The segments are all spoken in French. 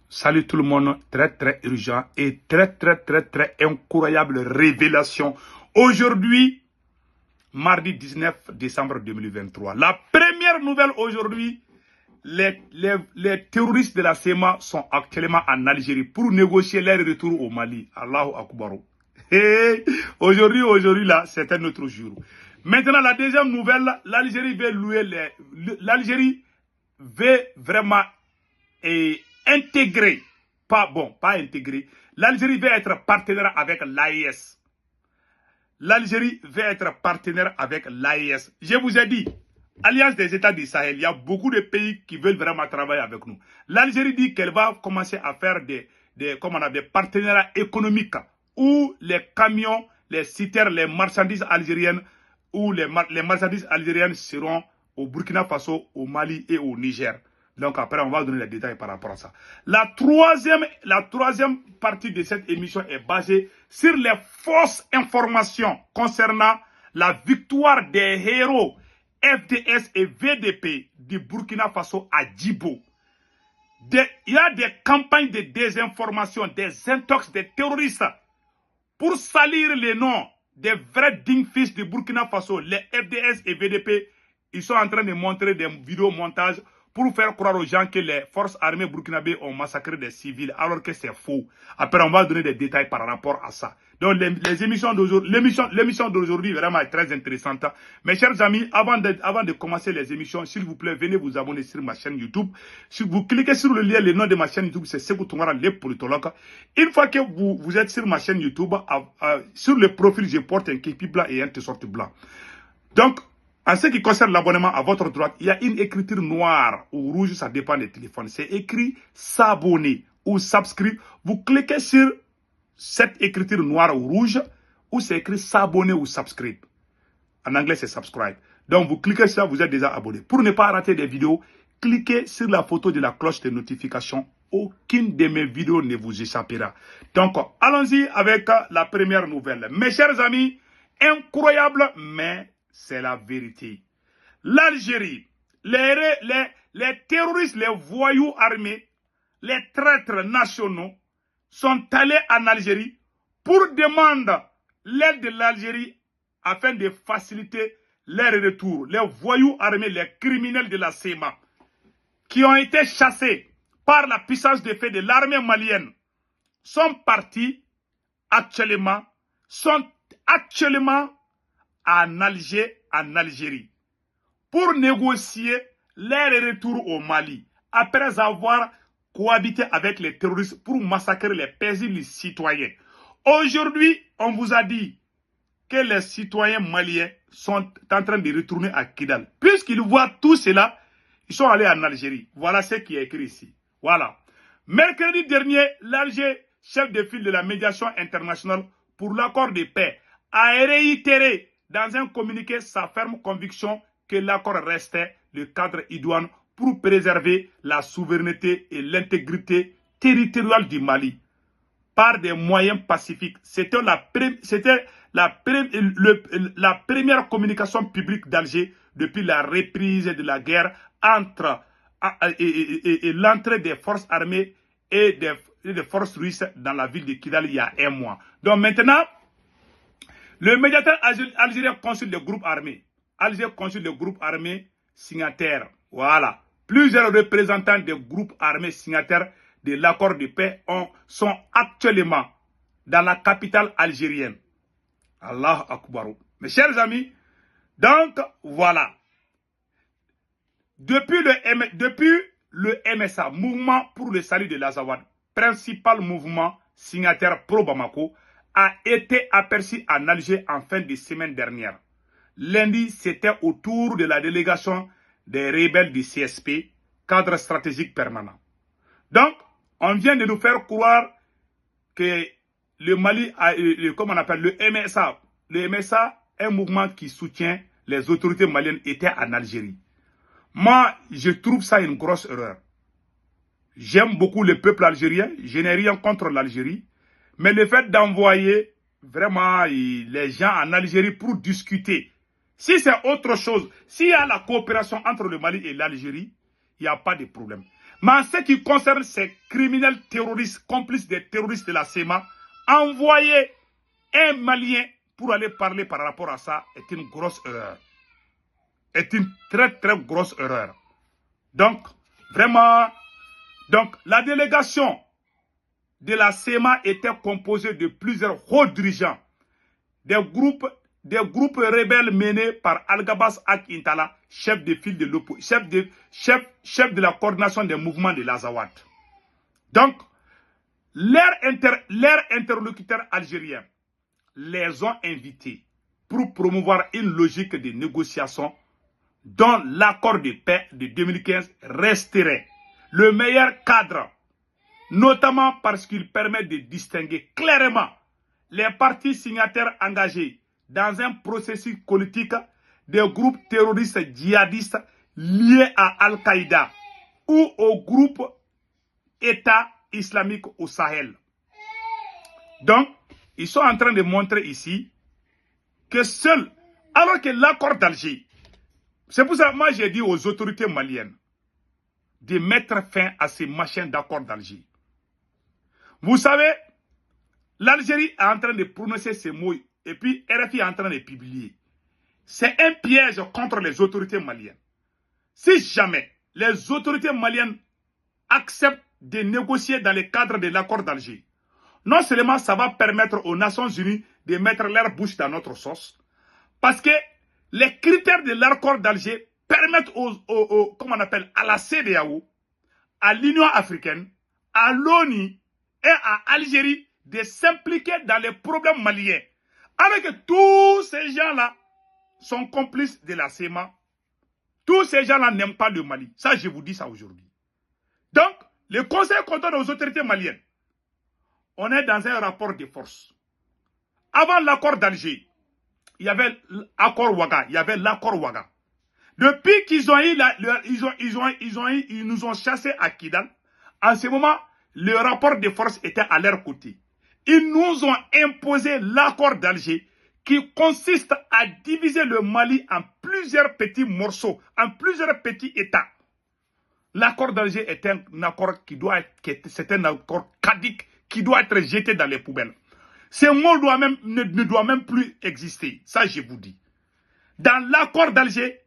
Salut tout le monde, très urgent et très incroyable révélation. Aujourd'hui, mardi 19 décembre 2023. La première nouvelle aujourd'hui, les terroristes de la SEMA sont actuellement en Algérie pour négocier leur retour au Mali. Allahu Akbar. Hey, aujourd'hui là, c'est un autre jour. Maintenant, la deuxième nouvelle, l'Algérie veut louer l'Algérie veut vraiment intégrer, pas intégrer, l'Algérie veut être partenaire avec l'AES. L'Algérie veut être partenaire avec l'AES. Je vous ai dit, Alliance des États du Sahel, il y a beaucoup de pays qui veulent vraiment travailler avec nous. L'Algérie dit qu'elle va commencer à faire des partenariats économiques où les camions, les citernes, les marchandises algériennes, où les marchandises algériennes seront au Burkina Faso, au Mali et au Niger. Donc après, on va donner les détails par rapport à ça. La troisième partie de cette émission est basée sur les fausses informations concernant la victoire des héros FDS et VDP du Burkina Faso à Djibo. Il y a des campagnes de désinformation, des intox, des terroristes pour salir les noms des vrais dignes fils du Burkina Faso, les FDS et VDP. Ils sont en train de montrer des vidéos montages pour faire croire aux gens que les forces armées burkinabées ont massacré des civils, alors que c'est faux. Après, on va donner des détails par rapport à ça. Donc, l'émission d'aujourd'hui vraiment est très intéressante. Mes chers amis, avant de commencer les émissions, s'il vous plaît, venez vous abonner sur ma chaîne YouTube. Si vous cliquez sur le lien, le nom de ma chaîne YouTube, c'est Sekou Tounkara, les politologues. Une fois que vous êtes sur ma chaîne YouTube, sur le profil, je porte un képi blanc et un t-shirt blanc. Donc, en ce qui concerne l'abonnement, à votre droite, il y a une écriture noire ou rouge, ça dépend des téléphones. C'est écrit s'abonner ou subscribe. Vous cliquez sur cette écriture noire ou rouge, ou c'est écrit s'abonner ou subscribe. En anglais, c'est subscribe. Donc, vous cliquez sur ça, vous êtes déjà abonné. Pour ne pas rater des vidéos, cliquez sur la photo de la cloche de notification. Aucune de mes vidéos ne vous échappera. Donc, allons-y avec la première nouvelle. Mes chers amis, incroyable, mais c'est la vérité. L'Algérie, les terroristes, les voyous armés, les traîtres nationaux sont allés en Algérie pour demander l'aide de l'Algérie afin de faciliter leur retour. Les voyous armés, les criminels de la SEMA, qui ont été chassés par la puissance de feu de l'armée malienne, sont partis actuellement en Algérie, pour négocier leur retour au Mali, après avoir cohabité avec les terroristes pour massacrer les paisibles citoyens. Aujourd'hui, on vous a dit que les citoyens maliens sont en train de retourner à Kidal. Puisqu'ils voient tout cela, ils sont allés en Algérie. Voilà ce qui est écrit ici. Voilà. Mercredi dernier, l'Alger, chef de file de la médiation internationale pour l'accord de paix, a réitéré dans un communiqué sa ferme conviction que l'accord restait le cadre idoine pour préserver la souveraineté et l'intégrité territoriale du Mali par des moyens pacifiques. C'était la première communication publique d'Alger depuis la reprise de la guerre et l'entrée des forces armées et des forces russes dans la ville de Kidal il y a un mois. Donc maintenant, le médiateur algérien consulte le groupe armé. Alger consulte le groupe armé signataire. Voilà. Plusieurs représentants des groupes armés signataires de l'accord de paix sont actuellement dans la capitale algérienne. Allah Akbar. Mes chers amis, donc voilà. Depuis le MSA, Mouvement pour le salut de l'Azawad, principal mouvement signataire pro-Bamako, a été aperçu en Alger en fin de semaine dernière. Lundi, c'était au tour de la délégation des rebelles du CSP, cadre stratégique permanent. Donc, on vient de nous faire croire que le Mali, comme on appelle le MSA, un mouvement qui soutient les autorités maliennes, était en Algérie. Moi, je trouve ça une grosse erreur. J'aime beaucoup le peuple algérien, je n'ai rien contre l'Algérie. Mais le fait d'envoyer vraiment les gens en Algérie pour discuter, si c'est autre chose, s'il y a la coopération entre le Mali et l'Algérie, il n'y a pas de problème. Mais en ce qui concerne ces criminels terroristes, complices des terroristes de la CEMA, envoyer un Malien pour aller parler par rapport à ça est une grosse erreur. Est une très très grosse erreur. Donc, vraiment, la délégation de la CEMA était composée de plusieurs hauts dirigeants, des groupes rebelles menés par Al-Gabas Ak Intala, chef de file de l'opposition, chef de la coordination des mouvements de l'Azawad. Donc, leurs interlocuteurs algériens les ont invités pour promouvoir une logique de négociation dont l'accord de paix de 2015 resterait le meilleur cadre, notamment parce qu'il permet de distinguer clairement les partis signataires engagés dans un processus politique des groupes terroristes djihadistes liés à Al-Qaïda ou au groupe État islamique au Sahel. Donc, ils sont en train de montrer ici que seul, alors que l'accord d'Alger, c'est pour ça que moi j'ai dit aux autorités maliennes de mettre fin à ces machins d'accord d'Alger. Vous savez, l'Algérie est en train de prononcer ces mots et puis RFI est en train de publier. C'est un piège contre les autorités maliennes. Si jamais les autorités maliennes acceptent de négocier dans le cadre de l'accord d'Alger, non seulement ça va permettre aux Nations Unies de mettre leur bouche dans notre sauce, parce que les critères de l'accord d'Alger permettent comment on appelle, à la CEDEAO, à l'Union africaine, à l'ONU et à Algérie de s'impliquer dans les problèmes maliens. Alors que tous ces gens-là sont complices de la CEMA. Tous ces gens-là n'aiment pas le Mali. Ça, je vous dis ça aujourd'hui. Donc, le conseil qu'on donne aux autorités maliennes, on est dans un rapport de force. Avant l'accord d'Alger, il y avait l'accord Ouaga. Il y avait l'accord Ouaga. Depuis qu'ils ont eu, ils nous ont chassés à Kidal. En ce moment, le rapport de force était à leur côté. Ils nous ont imposé l'accord d'Alger qui consiste à diviser le Mali en plusieurs petits morceaux, en plusieurs petits États. L'accord d'Alger est un accord c'est un accord caduc qui doit être jeté dans les poubelles. Ce mot ne doit même plus exister. Ça, je vous dis. Dans l'accord d'Alger,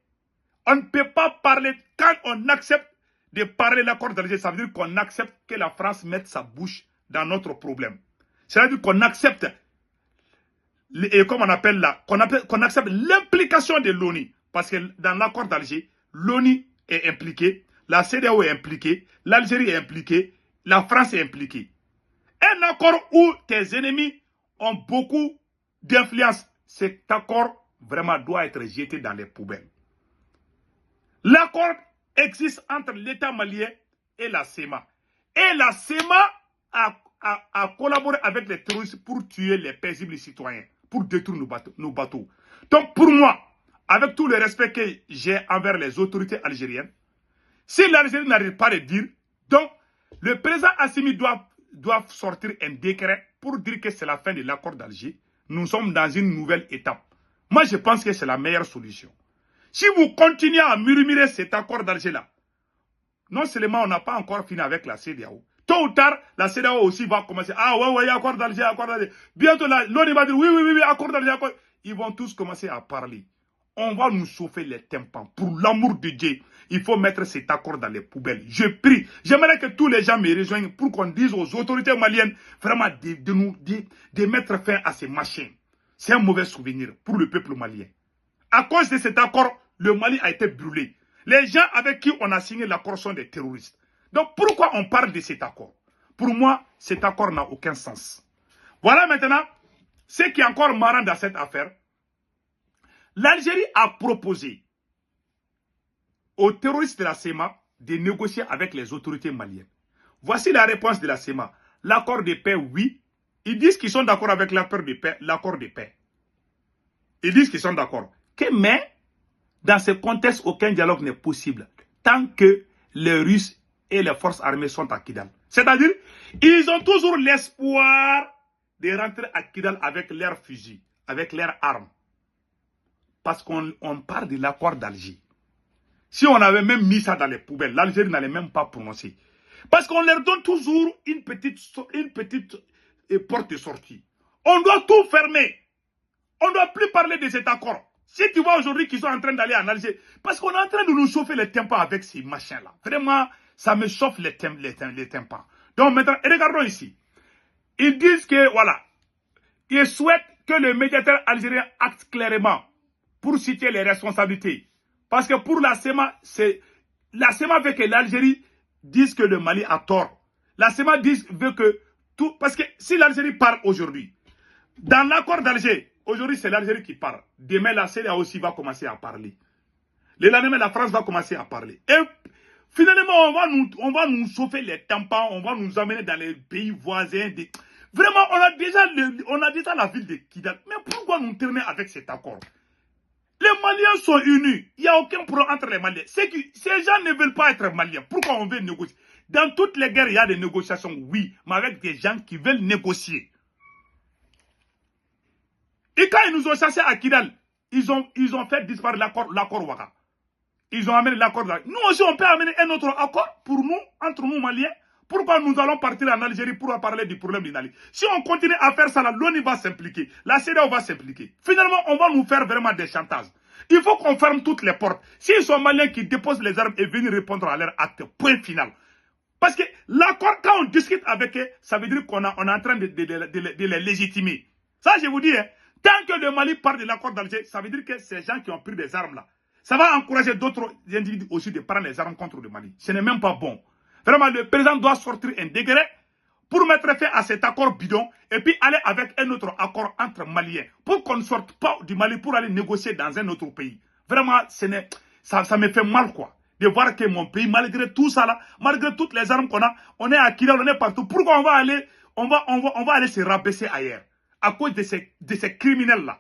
on ne peut pas parler, quand on accepte de parler l'accord d'Alger, ça veut dire qu'on accepte que la France mette sa bouche dans notre problème. C'est-à-dire qu'on accepte, comme on appelle là, qu'on accepte l'implication de l'ONU. Parce que dans l'accord d'Alger, l'ONU est impliquée, la CEDEAO est impliquée, l'Algérie est impliquée, la France est impliquée. Un accord où tes ennemis ont beaucoup d'influence, cet accord vraiment doit être jeté dans les poubelles. L'accord existe entre l'État malien et la CEMA. Et la CEMA a collaboré avec les terroristes pour tuer les paisibles citoyens, pour détruire nos bateaux. Donc pour moi, avec tout le respect que j'ai envers les autorités algériennes, si l'Algérie n'arrive pas à le dire, donc le président Assimi doit sortir un décret pour dire que c'est la fin de l'accord d'Alger. Nous sommes dans une nouvelle étape. Moi, je pense que c'est la meilleure solution. Si vous continuez à murmurer cet accord d'Alger-là, non seulement on n'a pas encore fini avec la CEDEAO, tôt ou tard, la CEDEAO aussi va commencer. Ah ouais, accord d'Alger, accord d'Alger. Bientôt, l'ONU va dire oui, accord d'Alger, accord. Ils vont tous commencer à parler. On va nous chauffer les tympans. Pour l'amour de Dieu, il faut mettre cet accord dans les poubelles. Je prie. J'aimerais que tous les gens me rejoignent pour qu'on dise aux autorités maliennes vraiment de mettre fin à ces machins. C'est un mauvais souvenir pour le peuple malien. À cause de cet accord, le Mali a été brûlé. Les gens avec qui on a signé l'accord sont des terroristes. Donc pourquoi on parle de cet accord? Pour moi, cet accord n'a aucun sens. Voilà maintenant ce qui est encore marrant dans cette affaire. L'Algérie a proposé aux terroristes de la CEMA de négocier avec les autorités maliennes. Voici la réponse de la CEMA. L'accord de paix, oui. Ils disent qu'ils sont d'accord avec l'accord de paix. Ils disent qu'ils sont d'accord. Mais, dans ce contexte, aucun dialogue n'est possible tant que les Russes et les forces armées sont à Kidal. C'est-à-dire, ils ont toujours l'espoir de rentrer à Kidal avec leurs fusils, avec leurs armes. Parce qu'on parle de l'accord d'Alger. Si on avait même mis ça dans les poubelles, l'Algérie n'allait même pas prononcer. Parce qu'on leur donne toujours une petite porte de sortie. On doit tout fermer. On ne doit plus parler de cet accord. Si tu vois aujourd'hui qu'ils sont en train d'aller en Algérie, parce qu'on est en train de nous chauffer les tympans avec ces machins-là. Vraiment, ça me chauffe les tympans. Donc maintenant, regardons ici. Ils disent que, voilà, ils souhaitent que le médiateur algérien acte clairement pour citer les responsabilités. Parce que pour la SEMA, la SEMA veut que l'Algérie dise que le Mali a tort. La SEMA veut que tout... Parce que si l'Algérie parle aujourd'hui, dans l'accord d'Alger, aujourd'hui c'est l'Algérie qui parle. Demain, la CEDEAO aussi va commencer à parler. Le lendemain, la France va commencer à parler. Et finalement, on va nous chauffer les tampons, on va nous emmener dans les pays voisins. Vraiment, on a déjà la ville de Kidal. Mais pourquoi nous terminer avec cet accord? Les Maliens sont unis. Il n'y a aucun problème entre les Maliens. Ces gens ne veulent pas être Maliens. Pourquoi on veut négocier? Dans toutes les guerres, il y a des négociations, oui, mais avec des gens qui veulent négocier. Et quand ils nous ont chassés à Kidal, ils ont fait disparaître l'accord Ouaga. Ils ont amené l'accord. Nous aussi, on peut amener un autre accord pour nous, entre nous Maliens. Pourquoi nous allons partir en Algérie pour parler du problème du Mali? Si on continue à faire ça, l'ONU va s'impliquer. La CEDEAO va s'impliquer. Finalement, on va nous faire vraiment des chantages. Il faut qu'on ferme toutes les portes. S'ils sont Maliens qui déposent les armes et viennent répondre à leur acte, point final. Parce que l'accord, quand on discute avec eux, ça veut dire qu'on est en train de les légitimer. Ça, je vous dis, hein, tant que le Mali parle de l'accord d'Alger, ça veut dire que ces gens qui ont pris des armes là, ça va encourager d'autres individus aussi de prendre les armes contre le Mali. Ce n'est même pas bon. Vraiment, le président doit sortir un décret pour mettre fin à cet accord bidon et puis aller avec un autre accord entre Maliens pour qu'on ne sorte pas du Mali pour aller négocier dans un autre pays. Vraiment, ça me fait mal, quoi, de voir que mon pays, malgré tout ça là, malgré toutes les armes qu'on a, on est à Kidal, on est partout. Pourquoi on va aller se rabaisser ailleurs à cause de ces criminels là?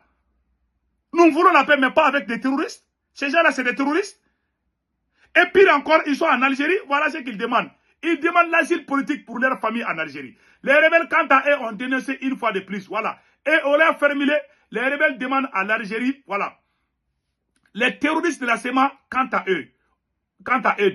Nous voulons la paix, mais pas avec des terroristes. Ces gens-là, c'est des terroristes. Et pire encore, ils sont en Algérie, voilà ce qu'ils demandent. Ils demandent l'asile politique pour leur famille en Algérie. Les rebelles, quant à eux, ont dénoncé une fois de plus, voilà. Et on l'a formulé, les rebelles demandent à l'Algérie, voilà. Les terroristes de la SEMA, quant à eux,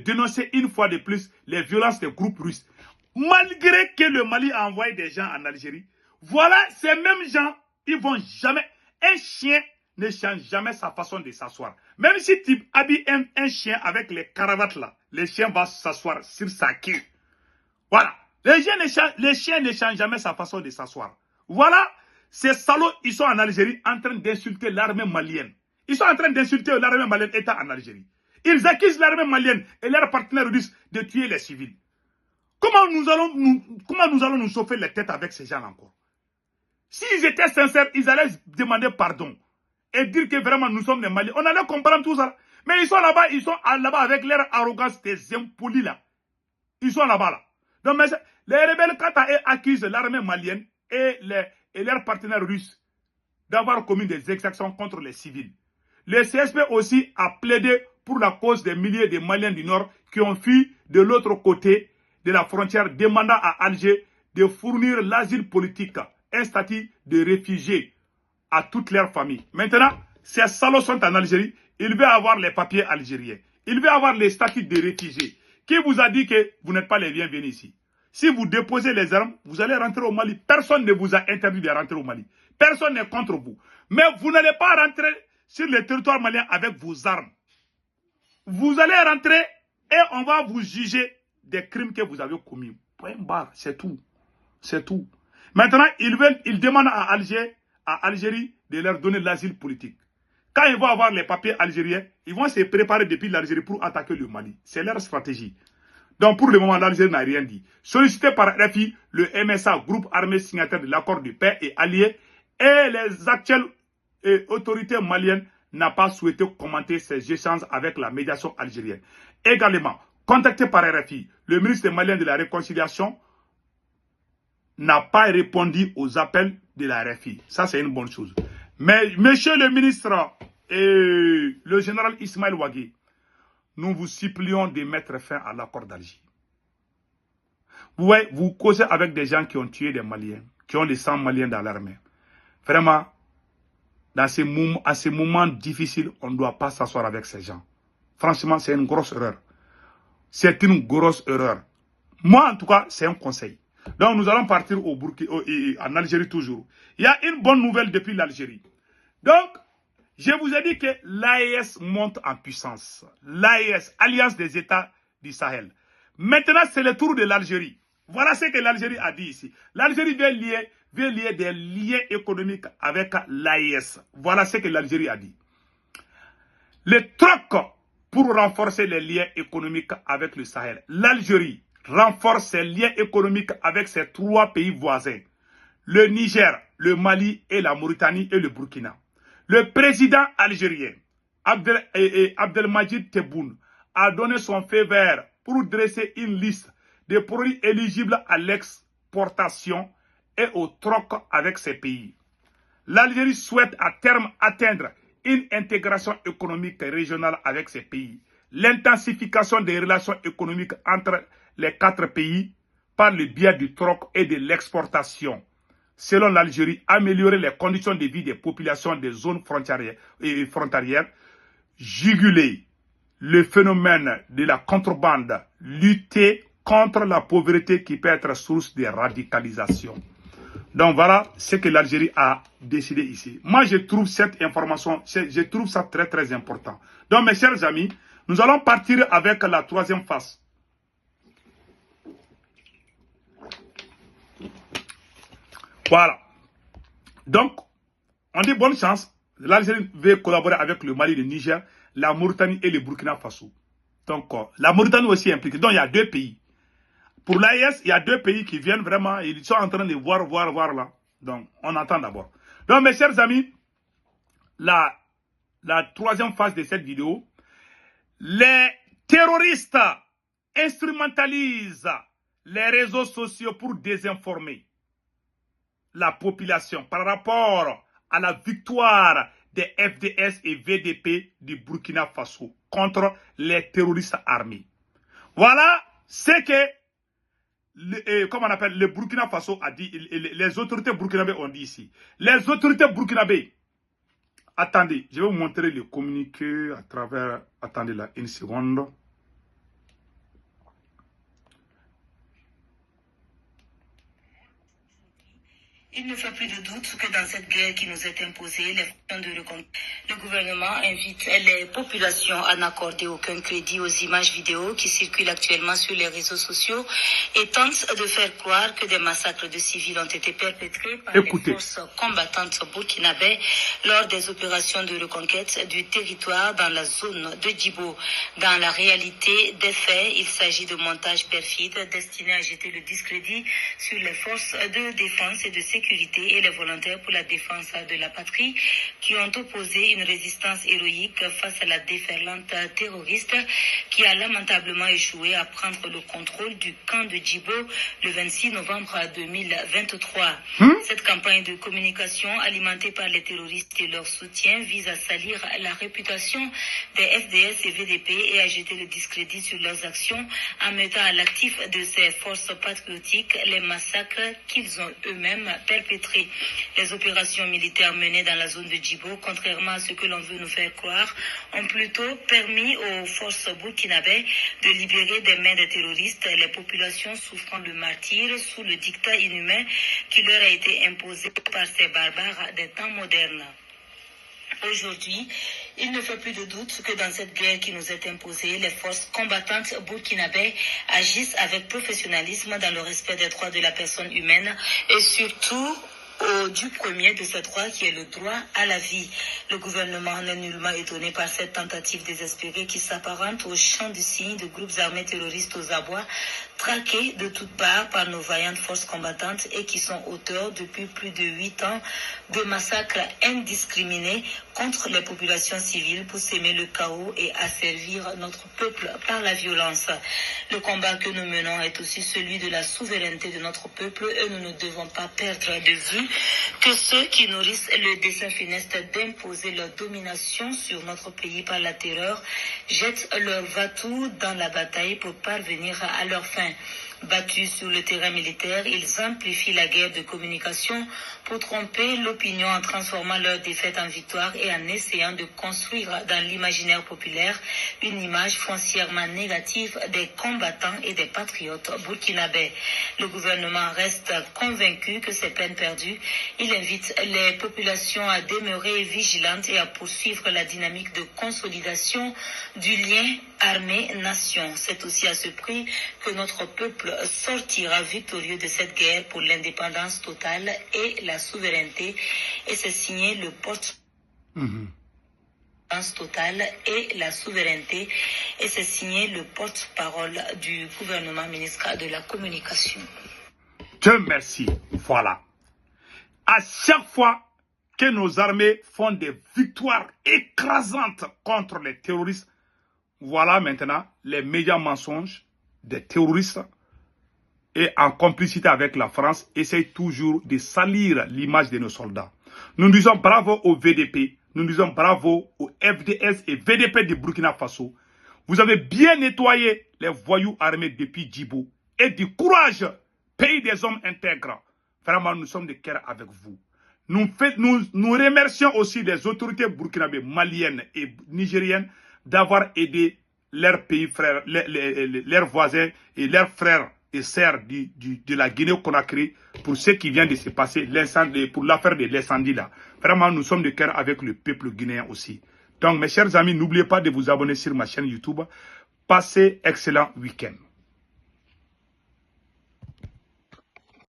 dénoncer une fois de plus les violences des groupes russes. Malgré que le Mali a envoyé des gens en Algérie, voilà, ces mêmes gens, ils vont jamais, un chien ne change jamais sa façon de s'asseoir. Même si tu habilles un chien avec les cravates là, le chien va s'asseoir sur sa queue. Voilà. Les chiens ne changent jamais sa façon de s'asseoir. Voilà. Ces salauds, ils sont en Algérie en train d'insulter l'armée malienne. Ils sont en train d'insulter l'armée malienne état en Algérie. Ils accusent l'armée malienne et leurs partenaires russes de tuer les civils. Comment nous allons nous chauffer les têtes avec ces gens encore? S'ils étaient sincères, ils allaient demander pardon et dire que vraiment nous sommes des Maliens. On allait comprendre tout ça. Mais ils sont là-bas avec leur arrogance des impolis là. Ils sont là-bas là. Donc les rebelles, quant à eux, accusent l'armée malienne et leurs partenaires russes d'avoir commis des exactions contre les civils. Le CSP aussi a plaidé pour la cause des milliers de Maliens du Nord qui ont fui de l'autre côté de la frontière, demandant à Alger de fournir l'asile politique, un statut de réfugié à toute leur famille. Maintenant, ces salauds sont en Algérie, ils veulent avoir les papiers algériens. Ils veulent avoir les statuts de réfugiés. Qui vous a dit que vous n'êtes pas les bienvenus ici? Si vous déposez les armes, vous allez rentrer au Mali. Personne ne vous a interdit de rentrer au Mali. Personne n'est contre vous. Mais vous n'allez pas rentrer sur le territoire malien avec vos armes. Vous allez rentrer et on va vous juger des crimes que vous avez commis. Point barre, c'est tout. C'est tout. Maintenant, ils demandent à Algérie de leur donner l'asile politique. Quand ils vont avoir les papiers algériens, ils vont se préparer depuis l'Algérie pour attaquer le Mali. C'est leur stratégie. Donc pour le moment, l'Algérie n'a rien dit. Sollicité par RFI, le MSA, groupe armé signataire de l'accord de paix et allié, et les actuelles autorités maliennes n'ont pas souhaité commenter ces échanges avec la médiation algérienne. Également, contacté par RFI, le ministre malien de la Réconciliation n'a pas répondu aux appels de la RFI. Ça, c'est une bonne chose. Mais, monsieur le ministre et le général Ismaël Ouagui, nous vous supplions de mettre fin à l'accord d'Alger. Vous voyez, vous causez avec des gens qui ont tué des Maliens, qui ont des 100 Maliens dans l'armée. Vraiment, à ces moments difficiles, on ne doit pas s'asseoir avec ces gens. Franchement, c'est une grosse erreur. C'est une grosse erreur. Moi, en tout cas, c'est un conseil. Donc, nous allons partir en Algérie toujours. Il y a une bonne nouvelle depuis l'Algérie. Donc, je vous ai dit que l'AES monte en puissance. L'AES, Alliance des États du Sahel. Maintenant, c'est le tour de l'Algérie. Voilà ce que l'Algérie a dit ici. L'Algérie veut lier des liens économiques avec l'AES. Voilà ce que l'Algérie a dit. Le troc pour renforcer les liens économiques avec le Sahel. L'Algérie renforce ses liens économiques avec ses 3 pays voisins. Le Niger, le Mali et la Mauritanie et le Burkina. Le président algérien, Abdelmadjid Tebboune, a donné son feu vert pour dresser une liste de produits éligibles à l'exportation et au troc avec ces pays. L'Algérie souhaite à terme atteindre une intégration économique régionale avec ces pays. L'intensification des relations économiques entre les 4 pays par le biais du troc et de l'exportation. Selon l'Algérie, améliorer les conditions de vie des populations des zones frontalières, juguler le phénomène de la contrebande, lutter contre la pauvreté qui peut être source de radicalisation. Donc voilà ce que l'Algérie a décidé ici. Moi, je trouve cette information, je trouve ça très très important. Donc mes chers amis, nous allons partir avec la 3e phase. Voilà. Donc, on dit bonne chance. L'Algérie veut collaborer avec le Mali, le Niger, la Mauritanie et le Burkina Faso. Donc, la Mauritanie aussi est impliquée. Donc, il y a 2 pays. Pour l'AES, il y a 2 pays qui viennent vraiment, ils sont en train de voir là. Donc, on attend d'abord. Donc, mes chers amis, la 3e phase de cette vidéo, les terroristes instrumentalisent les réseaux sociaux pour désinformer la population par rapport à la victoire des FDS et VDP du Burkina Faso contre les terroristes armés. Voilà ce que le Burkina Faso a dit, les autorités burkinabées ont dit ici. Les autorités burkinabées, attendez, je vais vous montrer le communiqué à travers, attendez là, une seconde. Il ne fait plus de doute que dans cette guerre qui nous est imposée, le gouvernement invite les populations à n'accorder aucun crédit aux images vidéo qui circulent actuellement sur les réseaux sociaux et tentent de faire croire que des massacres de civils ont été perpétrés par les forces combattantes burkinabées lors des opérations de reconquête du territoire dans la zone de Djibo. Dans la réalité des faits, il s'agit de montages perfides destinés à jeter le discrédit sur les forces de défense et de sécurité et les volontaires pour la défense de la patrie qui ont opposé une résistance héroïque face à la déferlante terroriste qui a lamentablement échoué à prendre le contrôle du camp de Djibo le 26 novembre 2023. Cette campagne de communication alimentée par les terroristes et leur soutien vise à salir la réputation des FDS et VDP et à jeter le discrédit sur leurs actions en mettant à l'actif de ces forces patriotiques les massacres qu'ils ont eux-mêmes perpétrés. Les opérations militaires menées dans la zone de Djibo, contrairement à ce que l'on veut nous faire croire, ont plutôt permis aux forces burkinabées de libérer des mains des terroristes les populations souffrant de martyrs sous le dictat inhumain qui leur a été imposé par ces barbares des temps modernes. Aujourd'hui, il ne fait plus de doute que dans cette guerre qui nous est imposée, les forces combattantes burkinabées agissent avec professionnalisme dans le respect des droits de la personne humaine et surtout du premier de ces droits qui est le droit à la vie. Le gouvernement n'est nullement étonné par cette tentative désespérée qui s'apparente au chant du cygne de groupes armés terroristes aux abois, traqués de toutes parts par nos vaillantes forces combattantes et qui sont auteurs depuis plus de 8 ans de massacres indiscriminés contre les populations civiles pour s'aimer le chaos et asservir notre peuple par la violence. Le combat que nous menons est aussi celui de la souveraineté de notre peuple et nous ne devons pas perdre de vue que ceux qui nourrissent le dessein funeste d'imposer leur domination sur notre pays par la terreur jettent leur va-tout dans la bataille pour parvenir à leur fin. Battus sur le terrain militaire, ils amplifient la guerre de communication pour tromper l'opinion en transformant leur défaite en victoire et en essayant de construire dans l'imaginaire populaire une image foncièrement négative des combattants et des patriotes burkinabés. Le gouvernement reste convaincu que c'est peine perdue. Il invite les populations à demeurer vigilantes et à poursuivre la dynamique de consolidation du lien armée-nation. C'est aussi à ce prix que notre peuple sortira victorieux de cette guerre pour l'indépendance totale et la souveraineté. Et c'est signé le totale et la souveraineté. Et c'est signé le porte-parole du gouvernement, ministre de la Communication. Dieu merci. Voilà. À chaque fois que nos armées font des victoires écrasantes contre les terroristes, voilà maintenant les médias mensonges des terroristes et en complicité avec la France essayent toujours de salir l'image de nos soldats. Nous disons bravo au VDP, nous disons bravo au FDS et VDP de Burkina Faso. Vous avez bien nettoyé les voyous armés depuis Djibo et du courage, pays des hommes intègres. Vraiment, nous sommes de cœur avec vous. Nous remercions aussi les autorités burkinabées, maliennes et nigériennes d'avoir aidé leurs pays frères, leurs voisins et leurs frères et sœurs de la Guinée-Conakry pour ce qui vient de se passer, pour l'affaire de l'incendie là. Vraiment, nous sommes de cœur avec le peuple guinéen aussi. Donc, mes chers amis, n'oubliez pas de vous abonner sur ma chaîne YouTube. Passez excellent week-end.